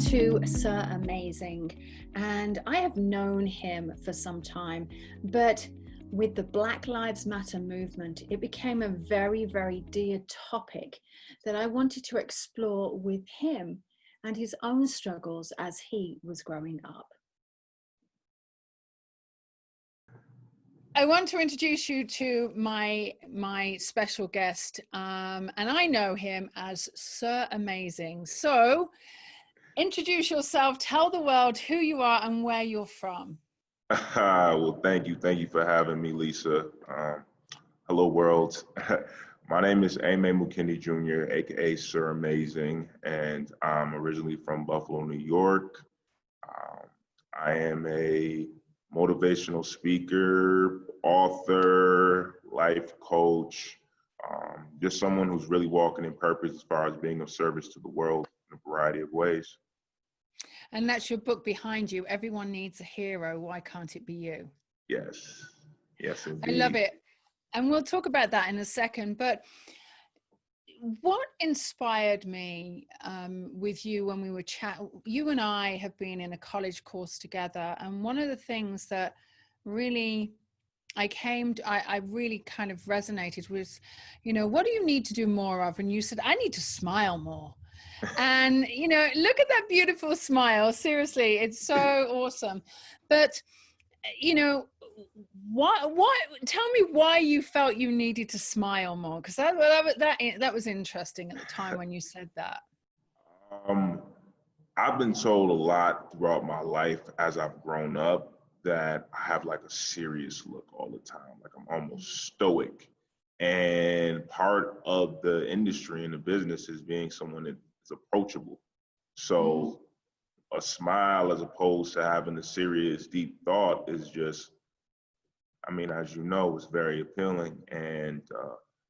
to Sir Aimezing, and I have known him for some time, but with the Black Lives Matter movement, it became a very, very dear topic that I wanted to explore with him and his own struggles as he was growing up. I want to introduce you to my special guest, and I know him as Sir Aimezing. So, introduce yourself, tell the world who you are and where you're from. Well, thank you. Thank you for having me, Lisa. Hello, world. My name is Aimezing Jr., aka Sir Aimezing, and I'm originally from Buffalo, New York. I am a motivational speaker, author, life coach, just someone who's really walking in purpose as far as being of service to the world in a variety of ways. And that's your book behind you, Everyone Needs a Hero, Why Can't It Be You? Yes. Yes, indeed. I love it. And we'll talk about that in a second. But what inspired me with you when we were chatting, you and I have been in a college course together. And one of the things that really I really kind of resonated with, what do you need to do more of? And you said, I need to smile more. And, look at that beautiful smile. Seriously, it's so awesome. But, what, tell me why you felt you needed to smile more. Because that was interesting at the time when you said that. I've been told a lot throughout my life as I've grown up that I have like a serious look all the time. Like I'm almost stoic. And part of the industry and the business is being someone that is approachable. So a smile as opposed to having a serious, deep thought is just, as you know, it's very appealing. And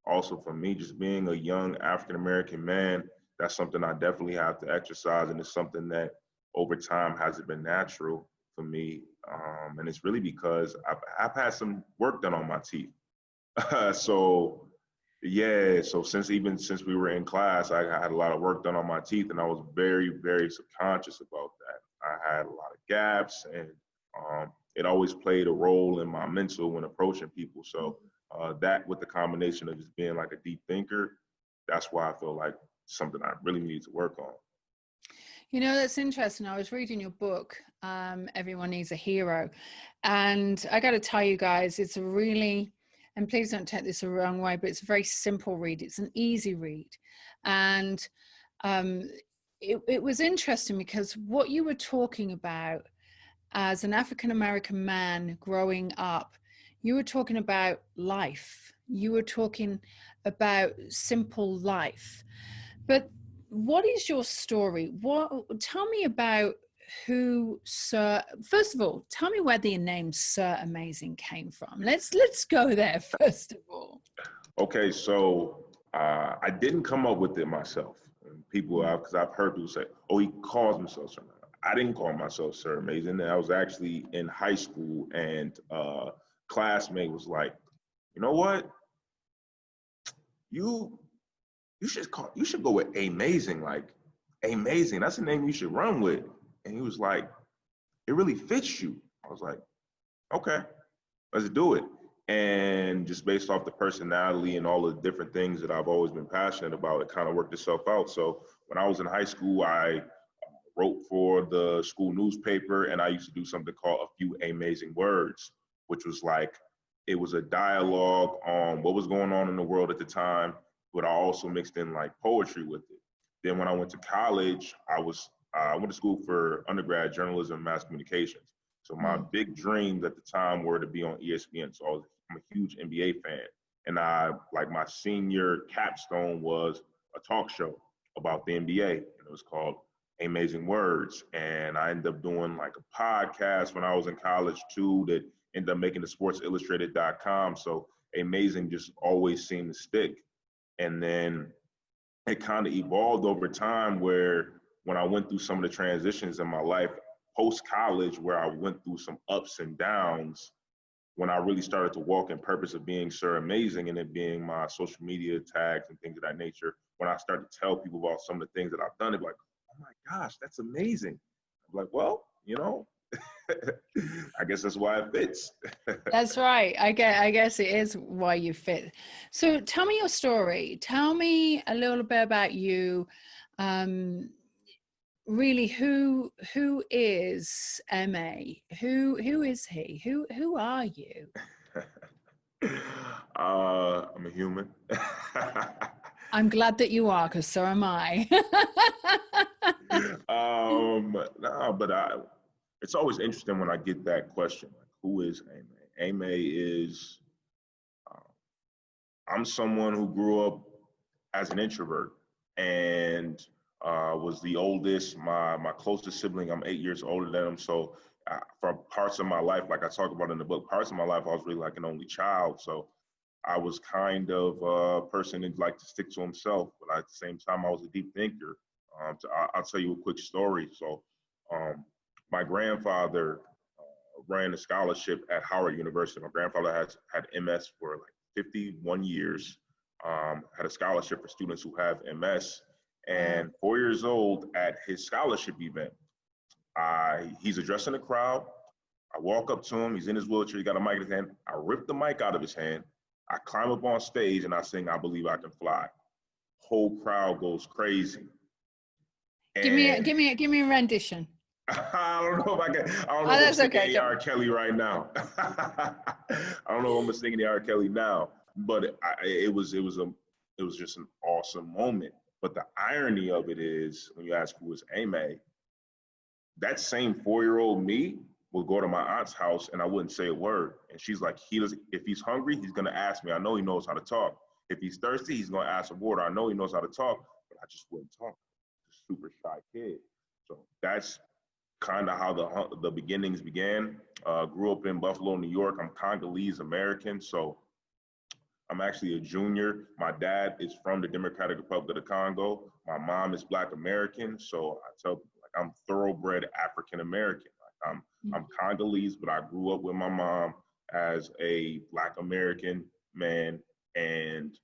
also for me, just being a young African-American man, that's something I definitely have to exercise. And it's something that over time hasn't been natural for me. And it's really because I've had some work done on my teeth. So since we were in class, I had a lot of work done on my teeth, and I was very, very subconscious about that. I had a lot of gaps, and it always played a role in my mental when approaching people. So that, with the combination of just being like a deep thinker, that's why I feel like something I really need to work on. That's interesting. I was reading your book, Everyone Needs a Hero. And I got to tell you guys, it's a really, and please don't take this the wrong way, but it's a very simple read. It's an easy read. And it was interesting because what you were talking about as an African-American man growing up, you were talking about life. You were talking about simple life. But what is your story? Tell me about first of all, tell me where the name Sir Aimezing came from. Let's go there first of all. Okay, so I didn't come up with it myself. Because I've heard people say, oh, he calls himself Sir Aimezing. I didn't call myself Sir Aimezing. I was actually in high school, and a classmate was like, you know what? You should go with Aimezing, like Aimezing. That's the name you should run with. And he was like, it really fits you. I was like, okay, let's do it. And just based off the personality and all the different things that I've always been passionate about, it kind of worked itself out. So when I was in high school, I wrote for the school newspaper, and I used to do something called A Few Aimezing Words, which was like, it was a dialogue on what was going on in the world at the time, but I also mixed in like poetry with it. Then when I went to college, I went to school for undergrad journalism and mass communications. So my big dreams at the time were to be on ESPN. So I'm a huge NBA fan. And my senior capstone was a talk show about the NBA. And it was called Aimezing Words. And I ended up doing like a podcast when I was in college too, that ended up making the sportsillustrated.com. So Aimezing just always seemed to stick. And then it kind of evolved over time, where when I went through some of the transitions in my life post-college, where I went through some ups and downs, when I really started to walk in purpose of being Sir Aimezing and it being my social media tags and things of that nature, when I started to tell people about some of the things that I've done, they're like, oh my gosh, that's amazing. I'm like, well, I guess that's why it fits. That's right. I guess it is why you fit. So tell me your story. Tell me a little bit about you. Um, really, who is MA? Who is he? Who are you? I'm a human. I'm glad that you are, because so am I. No, but it's always interesting when I get that question, like, who is Ame? Ame is, uh, I'm someone who grew up as an introvert and was the oldest. My closest sibling, I'm 8 years older than him. So for parts of my life, like I talk about in the book, parts of my life, I was really like an only child. So I was kind of a person that liked to stick to himself, but at the same time, I was a deep thinker. I'll tell you a quick story. So um, my grandfather ran a scholarship at Howard University. My grandfather has had MS for like 51 years, had a scholarship for students who have MS. And 4 years old at his scholarship event, he's addressing the crowd. I walk up to him. He's in his wheelchair. He got a mic in his hand. I rip the mic out of his hand. I climb up on stage and I sing "I Believe I Can Fly." Whole crowd goes crazy. And Give me a rendition. I don't know if I can. I don't know Oh, if I'm that's singing okay. any R. Kelly right now. I don't know if I'm singing the R. Kelly now, but it was just an awesome moment. But the irony of it is, when you ask who is Ame, that same 4-year-old me would go to my aunt's house and I wouldn't say a word. And she's like, if he's hungry, he's gonna ask me. I know he knows how to talk. If he's thirsty, he's gonna ask for water. I know he knows how to talk, but I just wouldn't talk. Super shy kid. So that's kind of how the beginnings began. Grew up in Buffalo, New York. I'm Congolese American, so I'm actually a junior. My dad is from the Democratic Republic of the Congo. My mom is Black American, so I tell people, like, I'm thoroughbred African American. Like, I'm Congolese, but I grew up with my mom as a Black American man, and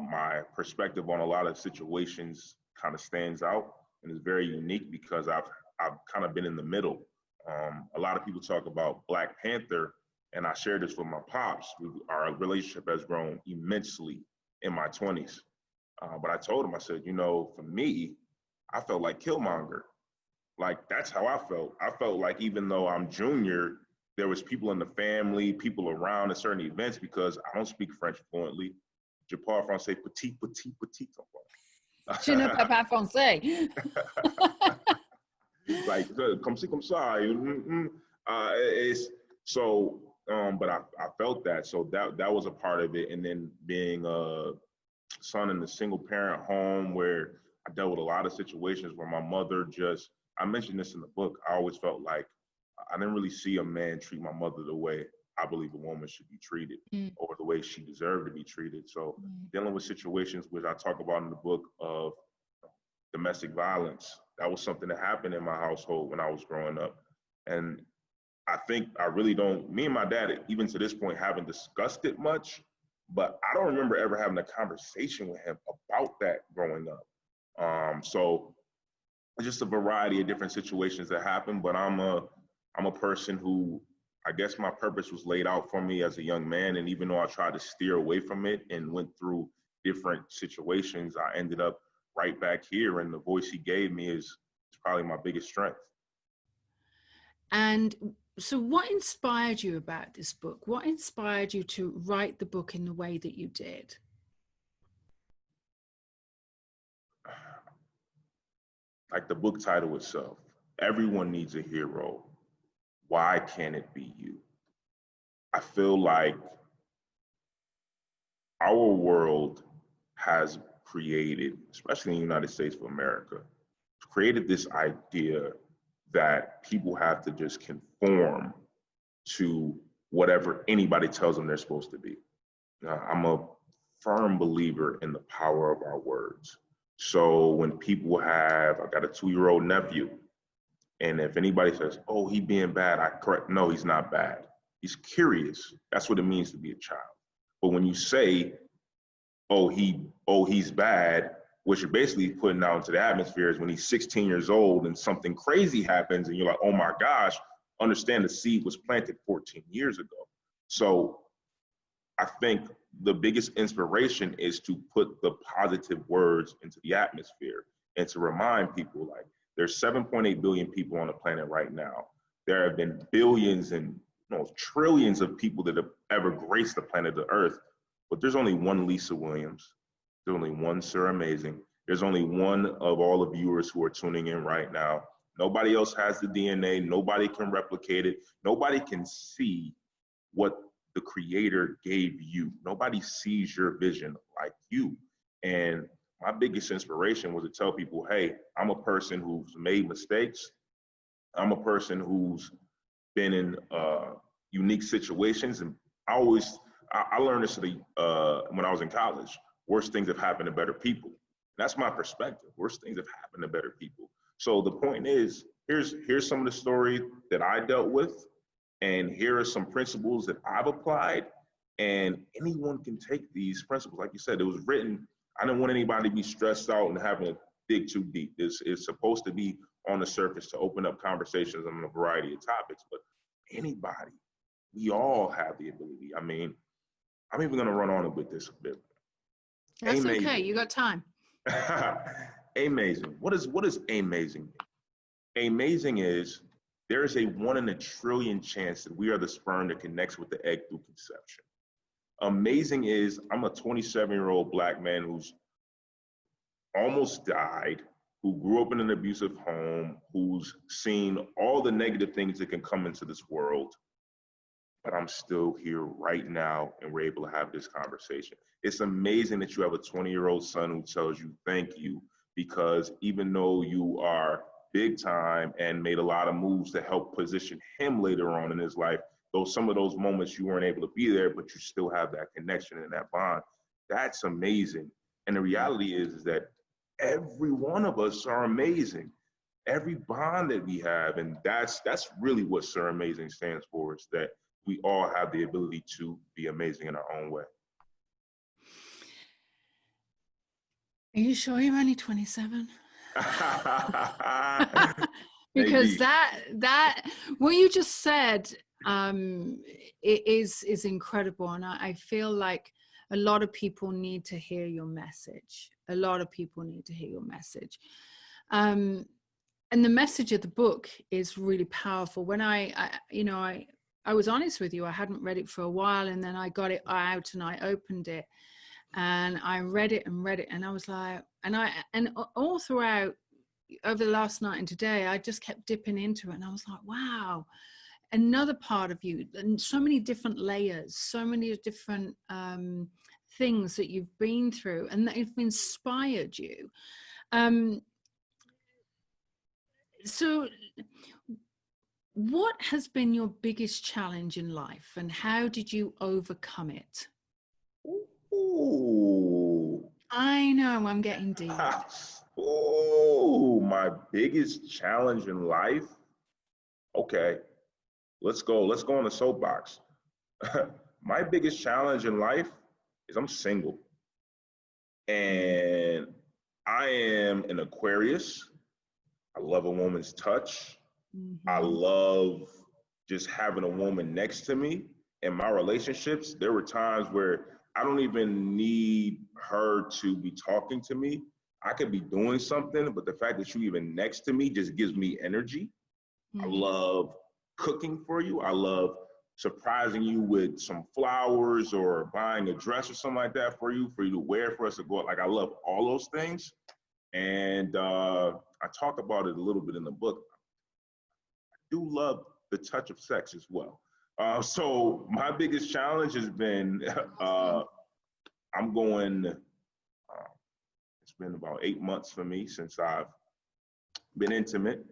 my perspective on a lot of situations kind of stands out and is very unique because I've kind of been in the middle. A lot of people talk about Black Panther, and I shared this with my pops. Our relationship has grown immensely in my 20s. But I told him, I said, for me, I felt like Killmonger. Like, that's how I felt. I felt like even though I'm junior, there was people in the family, people around at certain events, because I don't speak French fluently. Je parle français petit, petit, petit. Je ne parle pas français. Like, comme ci, comme ça. It's so, but I felt that. So that was a part of it. And then being a son in a single parent home where I dealt with a lot of situations where my mother I mentioned this in the book, I always felt like I didn't really see a man treat my mother the way I believe a woman should be treated, or the way she deserved to be treated. So dealing with situations which I talk about in the book of domestic violence, that was something that happened in my household when I was growing up. And I think me and my dad, even to this point, haven't discussed it much, but I don't remember ever having a conversation with him about that growing up. So just a variety of different situations that happen, but I'm a person who, I guess my purpose was laid out for me as a young man. And even though I tried to steer away from it and went through different situations, I ended up right back here. And the voice he gave me is probably my biggest strength. And so what inspired you about this book? What inspired you to write the book in the way that you did? Like the book title itself, everyone needs a hero. Why can't it be you? I feel like our world has created, especially in the United States of America, created this idea that people have to just conform to whatever anybody tells them they're supposed to be. Now, I'm a firm believer in the power of our words. So when people I got a 2-year-old nephew, and if anybody says, oh, he being bad, I correct, no, he's not bad. He's curious. That's what it means to be a child. But when you say, oh, he's bad, what you're basically putting out into the atmosphere is when he's 16 years old and something crazy happens and you're like, oh my gosh, understand the seed was planted 14 years ago. So I think the biggest inspiration is to put the positive words into the atmosphere and to remind people, like, there's 7.8 billion people on the planet right now. There have been billions and trillions of people that have ever graced the planet of Earth, but there's only one Lisa Williams. There's only one Sir Aimezing. There's only one of all the viewers who are tuning in right now. Nobody else has the DNA. Nobody can replicate it. Nobody can see what the creator gave you. Nobody sees your vision like you. And my biggest inspiration was to tell people, hey, I'm a person who's made mistakes. I'm a person who's been in unique situations. And I learned this when I was in college. Worst things have happened to better people. That's my perspective. Worst things have happened to better people. So the point is, here's some of the story that I dealt with, and here are some principles that I've applied, and anyone can take these principles. Like you said, it was written, I didn't want anybody to be stressed out and having to dig too deep. It's supposed to be on the surface to open up conversations on a variety of topics, but anybody, we all have the ability. I mean, I'm even gonna run on with this a bit. That's Aimezing. okay, you got time. Aimezing. What is Aimezing? Aimezing is there is a 1 in a trillion chance that we are the sperm that connects with the egg through conception. Amazing is I'm a 27-year-old Black man who's almost died, who grew up in an abusive home, who's seen all the negative things that can come into this world, but I'm still here right now and we're able to have this conversation. It's amazing that you have a 20-year-old son who tells you thank you, because even though you are big time and made a lot of moves to help position him later on in his life, though some of those moments you weren't able to be there, but you still have that connection and that bond. That's amazing. And the reality is that every one of us are amazing. Every bond that we have, and that's really what Sir Aimezing stands for, is that we all have the ability to be amazing in our own way. Are you sure you're only 27? Because that what you just said is incredible, and I feel like a lot of people need to hear your message. A lot of people need to hear your message. And the message of the book is really powerful. When I was honest with you, I hadn't read it for a while, and then I got it out and I opened it and I read it, and I was like, and all throughout over the last night and today, I just kept dipping into it, and I was like, wow, another part of you, and so many different layers, so many different things that you've been through and that have inspired you. So what has been your biggest challenge in life, and how did you overcome it? Ooh. I know, I'm getting deep. Ooh, my biggest challenge in life. Okay, let's go on the soapbox. My biggest challenge in life is I'm single. And I am an Aquarius. I love a woman's touch. Mm-hmm. I love just having a woman next to me. In my relationships, there were times where I don't even need her to be talking to me. I could be doing something, but the fact that you're even next to me just gives me energy. Mm-hmm. I love cooking for you. I love surprising you with some flowers or buying a dress or something like that for you to wear, for us to go out. Like, I love all those things. And I talk about it a little bit in the book. I do love the touch of sex as well. So my biggest challenge has been, it's been about 8 months for me since I've been intimate,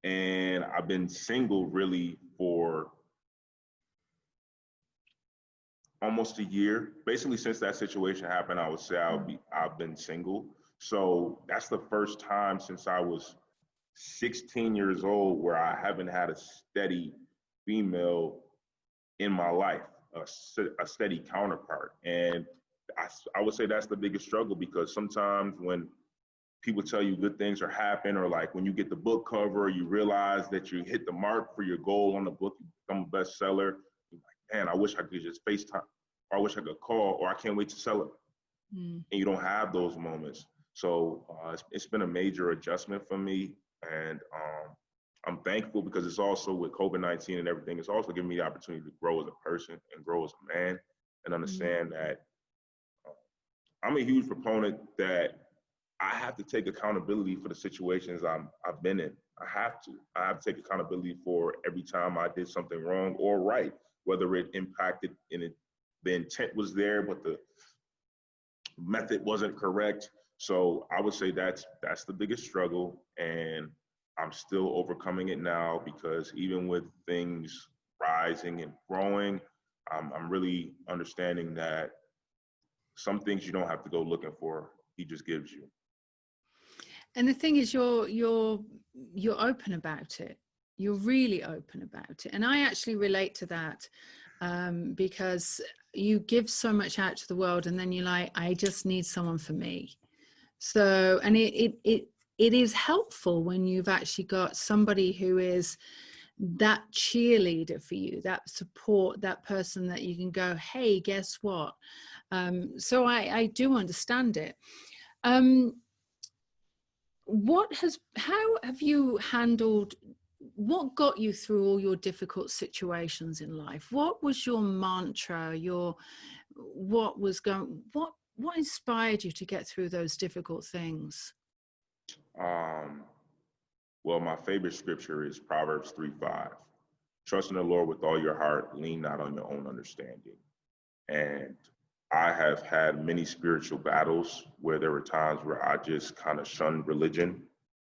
and I've been single really for almost a year. Basically, since that situation happened, I would say I've been single. So that's the first time since I was 16 years old where I haven't had a steady female in my life, a steady counterpart. And I would say that's the biggest struggle, because sometimes when people tell you good things are happening, or like when you get the book cover, you realize that you hit the mark for your goal on the book, you become a bestseller. You're like, man, I wish I could just FaceTime, or I wish I could call, or I can't wait to sell it. And you don't have those moments. So it's been a major adjustment for me. And I'm thankful because it's also with COVID-19 and everything, it's also given me the opportunity to grow as a person and grow as a man and understand that I'm a huge proponent that I have to take accountability for the situations I've been in. I have to take accountability for every time I did something wrong or right, whether it impacted the intent was there, but the method wasn't correct. So I would say that's the biggest struggle, and I'm still overcoming it now, because even with things rising and growing, I'm really understanding that some things you don't have to go looking for. He just gives you. And the thing is, you're open about it. You're really open about it. And I actually relate to that, because you give so much out to the world, and then you're like, I just need someone for me. So, and it is helpful when you've actually got somebody who is that cheerleader for you, that support, that person that you can go, hey, guess what? So I do understand it. How have you handled, what got you through all your difficult situations in life? What was your mantra, what inspired you to get through those difficult things? Well, my favorite scripture is Proverbs 3:5. Trust in the Lord with all your heart, lean not on your own understanding. And I have had many spiritual battles where there were times where I just kind of shunned religion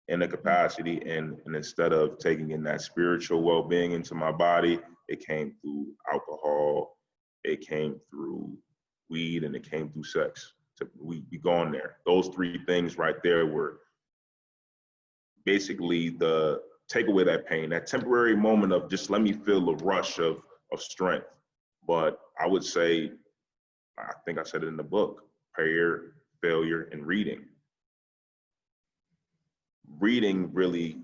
in a capacity. And instead of taking in that spiritual well-being into my body, it came through alcohol, it came through weed, and it came through sex. So we gone there. Those three things right there were basically the take away that pain, that temporary moment of just let me feel the rush of strength. But I would say, I think I said it in the book, prayer, failure, and reading. Reading really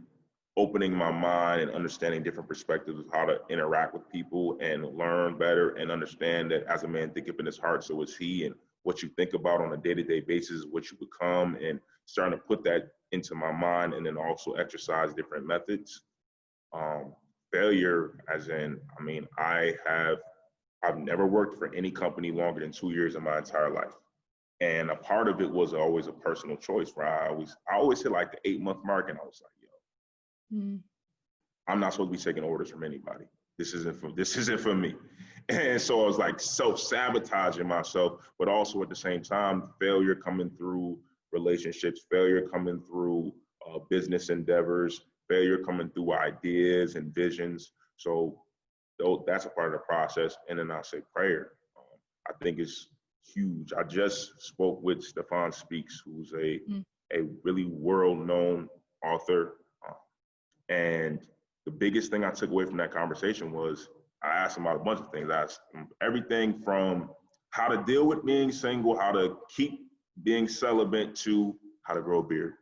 opening my mind and understanding different perspectives of how to interact with people and learn better and understand that as a man thinketh in his heart, so is he, and what you think about on a day-to-day basis is what you become, and starting to put that into my mind, and then also exercise different methods. Failure, as in, I mean, I've never worked for any company longer than 2 years in my entire life. And a part of it was always a personal choice where I always hit like the 8-month mark, and I was like, yo, I'm not supposed to be taking orders from anybody. This isn't for me. And so I was like self-sabotaging myself, but also at the same time, failure coming through relationships, failure coming through business endeavors, failure coming through ideas and visions. So that's a part of the process. And then I say prayer. I think it's huge. I just spoke with Stefan Speaks, who's a really world-known author. And the biggest thing I took away from that conversation was I asked him about a bunch of things. I asked him everything from how to deal with being single, how to keep being celibate, to how to grow a beard.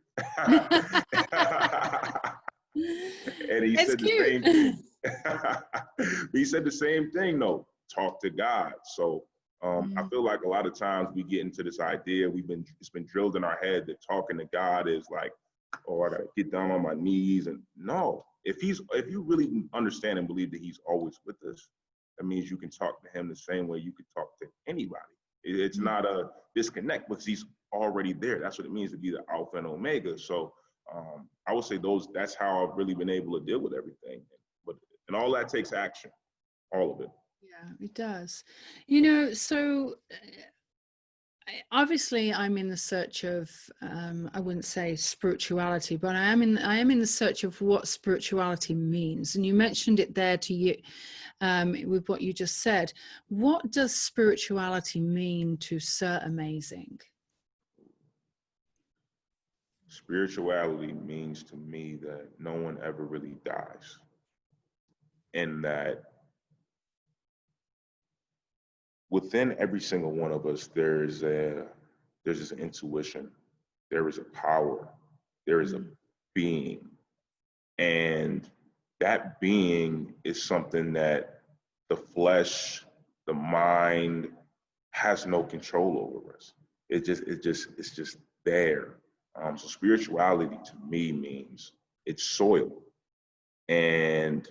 And he said the same thing. He said the same thing, though. Talk to God. So I feel like a lot of times we get into this idea, it's been drilled in our head that talking to God is like, oh, I gotta get down on my knees. And no, if you really understand and believe that he's always with us, that means you can talk to him the same way you could talk to anybody. It's not a disconnect, because he's already there. That's what it means to be the Alpha and Omega. So I would say that's how I've really been able to deal with everything. And all that takes action, all of it. Yeah, it does. So obviously I'm in the search of, I wouldn't say spirituality, but I am in the search of what spirituality means. And you mentioned it there to you, with what you just said. What does spirituality mean to Sir Aimezing? Spirituality means to me that no one ever really dies, and that within every single one of us, there's this intuition, there is a power, There is a being. And that being is something that the flesh, the mind has no control over us. It's just there. So spirituality to me means it's soil. And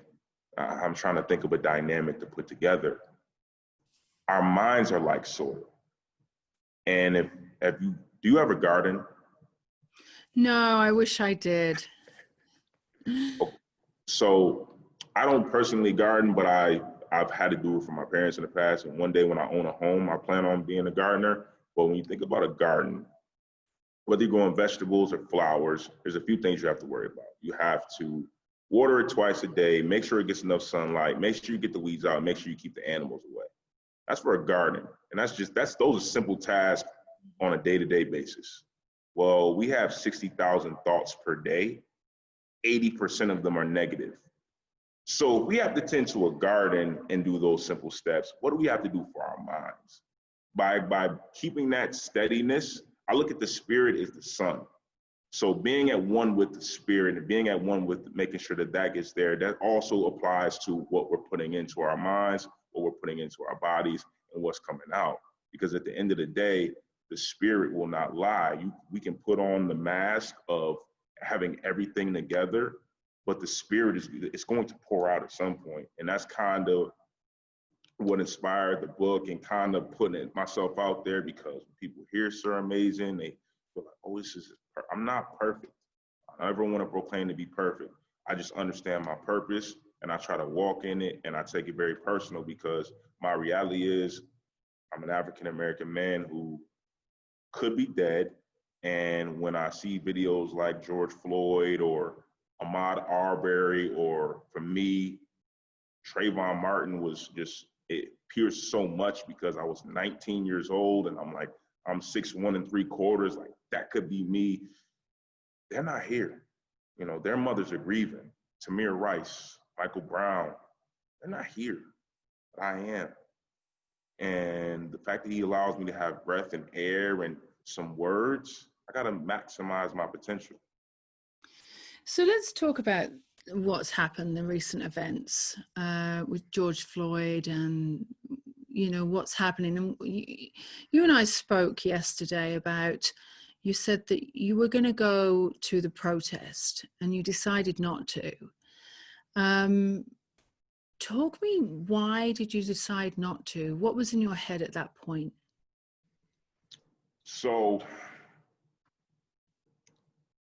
I'm trying to think of a dynamic to put together. Our minds are like soil. And if you do you have a garden? No, I wish I did. So I don't personally garden, but I've had to do it for my parents in the past. And one day when I own a home, I plan on being a gardener. But when you think about a garden, whether you're growing vegetables or flowers, there's a few things you have to worry about. You have to water it twice a day, make sure it gets enough sunlight, make sure you get the weeds out, make sure you keep the animals away. That's for a garden. And those are simple tasks on a day-to-day basis. Well, we have 60,000 thoughts per day. 80% of them are negative. So if we have to tend to a garden and do those simple steps, what do we have to do for our minds? By keeping that steadiness, I look at the spirit as the sun. So being at one with the spirit and being at one with making sure that that gets there, that also applies to what we're putting into our minds, what we're putting into our bodies, and what's coming out. Because at the end of the day, the spirit will not lie. We can put on the mask of having everything together, but the spirit is going to pour out at some point. And that's kind of what inspired the book and kind of putting myself out there, because when people hear Sir Aimezing, they feel like, oh, I'm not perfect. I never want to proclaim to be perfect. I just understand my purpose and I try to walk in it, and I take it very personal because my reality is I'm an African-American man who could be dead. And when I see videos like George Floyd or Ahmaud Arbery, or for me, Trayvon Martin it pierced so much because I was 19 years old and I'm 6'1 3/4. Like, that could be me. They're not here. You know, their mothers are grieving. Tamir Rice, Michael Brown, they're not here, but I am. And the fact that he allows me to have breath and air and some words, I got to maximize my potential. So let's talk about what's happened, the recent events with George Floyd, and what's happening. And you and I spoke yesterday about, you said that you were going to go to the protest and you decided not to. Talk me, why did you decide not to? What was in your head at that point? So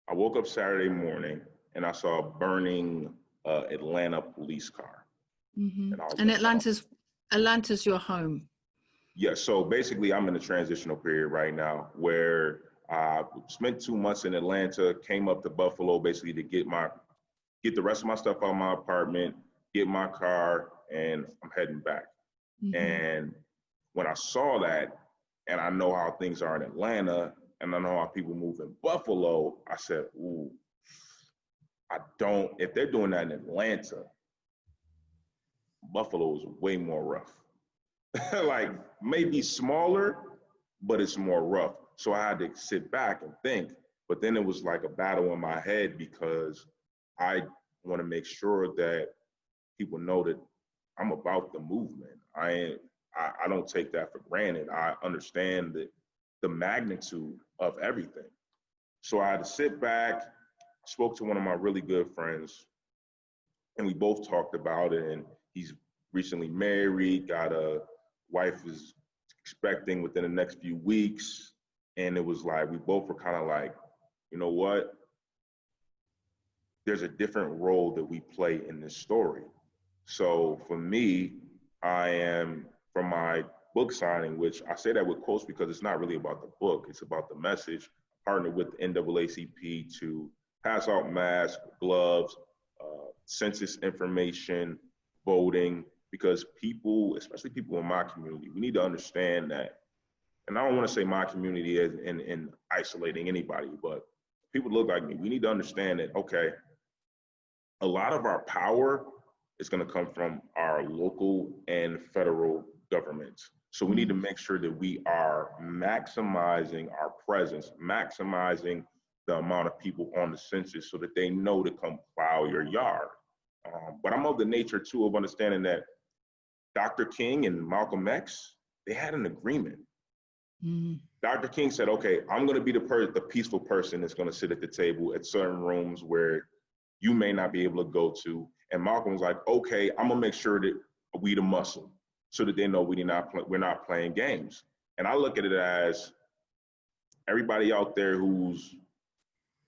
I woke up Saturday morning and I saw a burning Atlanta police car. Mm-hmm. And Atlanta's your home. Yeah, so basically I'm in a transitional period right now where I spent 2 months in Atlanta, came up to Buffalo basically to get the rest of my stuff out of my apartment, get my car, and I'm heading back. Mm-hmm. And when I saw that, and I know how things are in Atlanta, and I know how people move in Buffalo, I said, ooh, if they're doing that in Atlanta, Buffalo is way more rough. Like, maybe smaller, but it's more rough. So I had to sit back and think, but then it was like a battle in my head because I want to make sure that people know that I'm about the movement. I don't take that for granted. I understand the magnitude of everything. So I had to sit back, spoke to one of my really good friends, and we both talked about it. And he's recently married, got a wife is expecting within the next few weeks. And it was like, we both were kind of like, you know what? There's a different role that we play in this story. So for me, from my book signing, which I say that with quotes because it's not really about the book, it's about the message. Partnered with the NAACP to pass out masks, gloves, census information, voting, because people, especially people in my community, we need to understand that. And I don't want to say my community as in isolating anybody, but people look like me. We need to understand that, okay, a lot of our power is going to come from our local and federal governments. So we need to make sure that we are maximizing our presence, maximizing the amount of people on the census so that they know to come plow your yard. But I'm of the nature too of understanding that Dr. King and Malcolm X, they had an agreement. Dr. King said, okay, I'm going to be the peaceful person that's going to sit at the table at certain rooms where you may not be able to go to. And Malcolm was like, okay, I'm going to make sure that we the muscle so that they know we're not playing games. And I look at it as everybody out there who's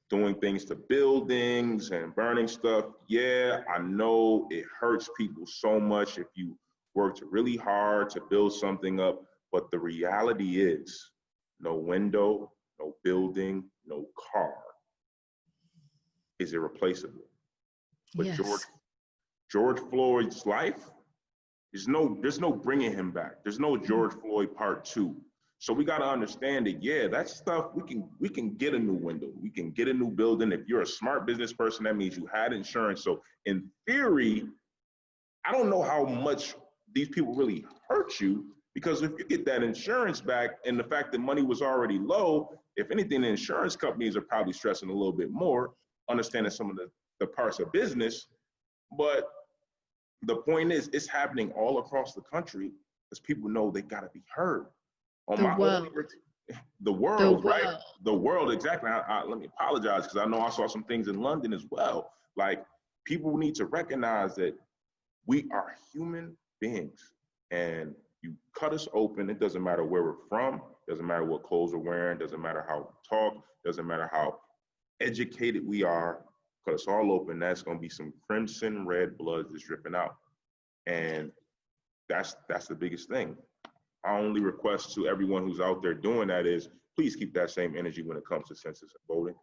doing things to buildings and burning stuff. Yeah, I know it hurts people so much if you worked really hard to build something up, but the reality is no window, no building, no car is irreplaceable. But Yes. George Floyd's life, there's no bringing him back. There's no George Floyd part 2. So we got to understand that, yeah, that stuff, we can get a new window. We can get a new building. If you're a smart business person, that means you had insurance. So in theory, I don't know how much these people really hurt you, because if you get that insurance back and the fact that money was already low, if anything, the insurance companies are probably stressing a little bit more, understanding some of the parts of business. But the point is, it's happening all across the country because people know they got to be heard. On The my world. the The world, right? world. The world, exactly. Let me apologize because I know I saw some things in London as well. Like, people need to recognize that we are human beings, and you cut us open. It doesn't matter where we're from, doesn't matter what clothes we're wearing, doesn't matter how we talk, doesn't matter how educated we are. Cut us all open. That's going to be some crimson red blood that's dripping out, and that's the biggest thing. Our only request to everyone who's out there doing that is, please keep that same energy when it comes to census and voting.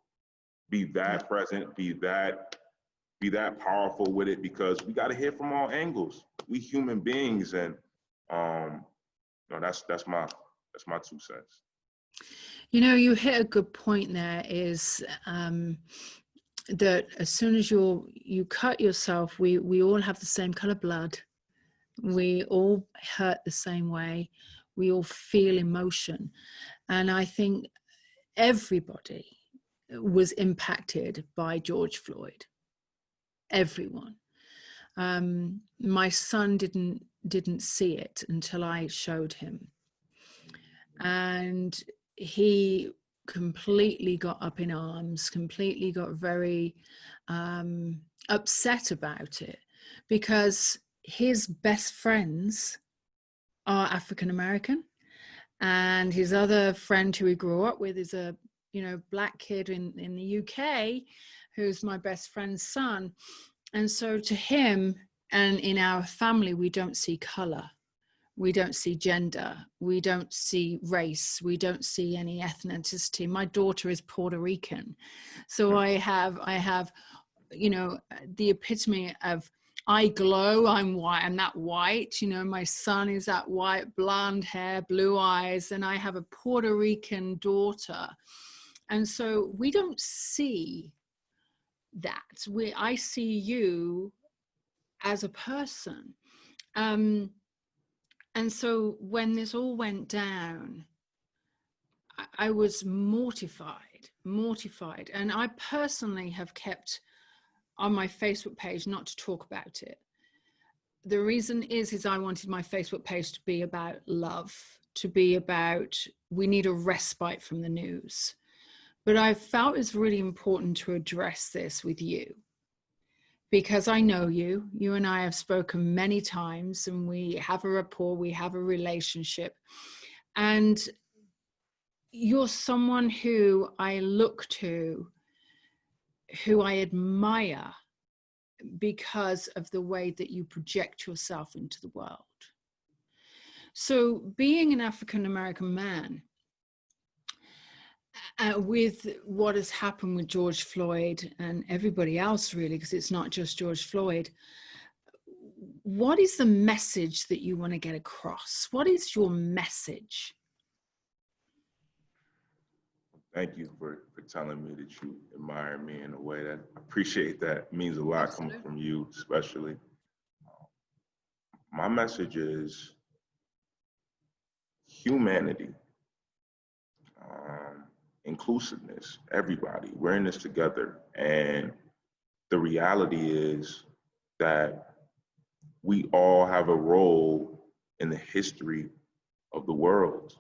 Be that present, be that powerful with it, because we got to hear from all angles. We human beings, and that's my 2 cents. You know, you hit a good point there, is that as soon as you cut yourself, we all have the same color blood. We all hurt the same way. We all feel emotion. And I think everybody was impacted by George Floyd. Everyone. My son didn't see it until I showed him. And he completely got up in arms, completely got very upset about it, because his best friends are African American, and his other friend who he grew up with is a black kid in the UK, who's my best friend's son. And so to him, and in our family, we don't see color, we don't see gender, we don't see race, we don't see any ethnicity. My daughter is Puerto Rican, so I have the epitome of, I glow, I'm white, I'm that white, my son is that white, blonde hair, blue eyes, and I have a Puerto Rican daughter. And so we don't see that. I see you as a person. And so when this all went down, I was mortified. And I personally have kept on my Facebook page not to talk about it. The reason is I wanted my Facebook page to be about love, to be about, we need a respite from the news. But I felt it's really important to address this with you, because I know you and I have spoken many times, and we have a rapport, we have a relationship. And you're someone who I look to, who I admire, because of the way that you project yourself into the world. So being an African American man, with what has happened with George Floyd and everybody else, really, because it's not just George Floyd, what is the message that you want to get across? What is your message? Thank you for telling me that you admire me in a way that I appreciate. That it means a lot. Absolutely. Coming from you, especially. My message is humanity. inclusiveness, everybody. We're in this together. And the reality is that we all have a role in the history of the world.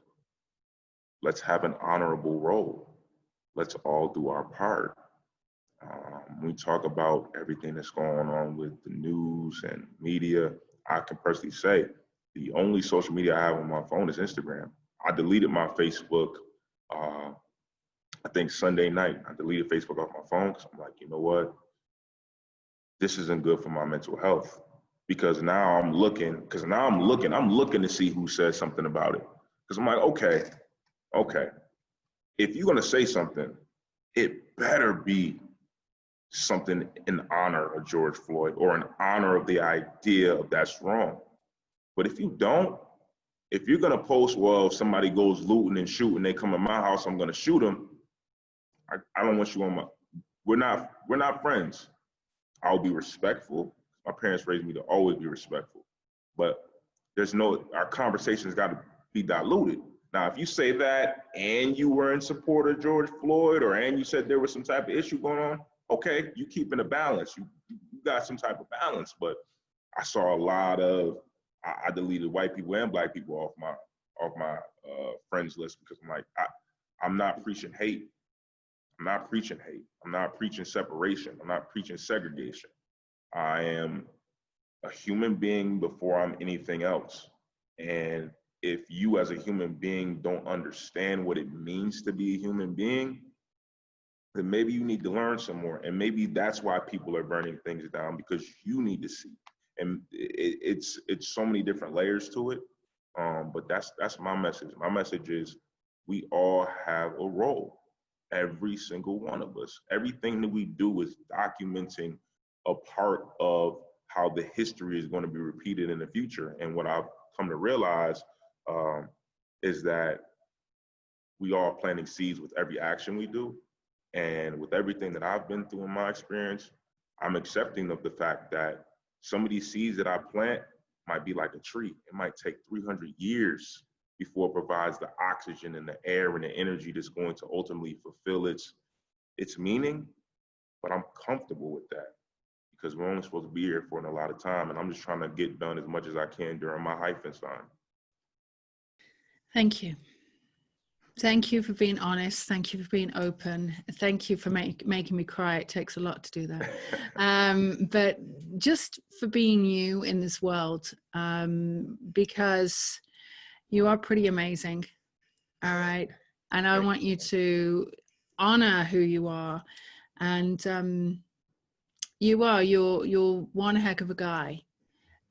Let's have an honorable role. Let's all do our part. We talk about everything that's going on with the news and media. I can personally say the only social media I have on my phone is Instagram. I deleted my Facebook, I think Sunday night. I deleted Facebook off my phone because I'm like, you know what? This isn't good for my mental health. Because now I'm looking to see who says something about it. Because I'm like, okay. If you're gonna say something, it better be something in honor of George Floyd or in honor of the idea of that's wrong. But if you don't, if you're gonna post, well, if somebody goes looting and shooting, they come in my house, I'm gonna shoot them. I don't want you on my. We're not friends. I'll be respectful. My parents raised me to always be respectful, but our conversation's got to be diluted. Now, if you say that and you were in support of George Floyd and you said there was some type of issue going on, okay, you keeping a balance. You got some type of balance. But I saw a lot of, I deleted white people and black people off my friends list because I'm like, I'm not preaching hate. I'm not preaching hate. I'm not preaching separation. I'm not preaching segregation. I am a human being before I'm anything else. And if you as a human being don't understand what it means to be a human being, then maybe you need to learn some more. And maybe that's why people are burning things down, because you need to see. And it's so many different layers to it. But that's my message. My message is we all have a role. Every single one of us. Everything that we do is documenting a part of how the history is going to be repeated in the future. And what I've come to realize is that we are planting seeds with every action we do. And with everything that I've been through in my experience, I'm accepting of the fact that some of these seeds that I plant might be like a tree. It might take 300 years before it provides the oxygen and the air and the energy that's going to ultimately fulfill its meaning. But I'm comfortable with that because we're only supposed to be here for a lot of time. And I'm just trying to get done as much as I can during my hyphen time. Thank you. Thank you for being honest. Thank you for being open. Thank you for making me cry. It takes a lot to do that. But just for being you in this world, because you are pretty amazing. All right. And I want you to honor who you are. And you're one heck of a guy.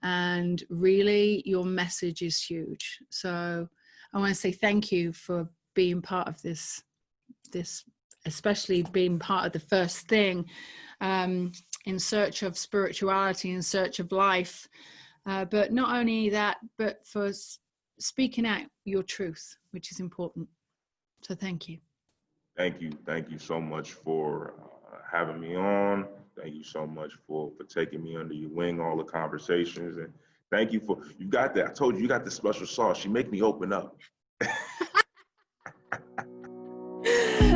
And really your message is huge. So I want to say thank you for being part of this, especially being part of the first thing, in search of spirituality, in search of life. But not only that, but for speaking out your truth, which is important. So thank you. Thank you. Thank you so much for having me on. Thank you so much for taking me under your wing, all the conversations. And thank you for, you got that. I told you, you got the special sauce. You make me open up.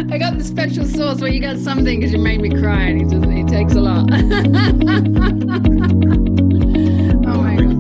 I got the special sauce. Well, you got something because you made me cry, and it takes a lot. Oh my God.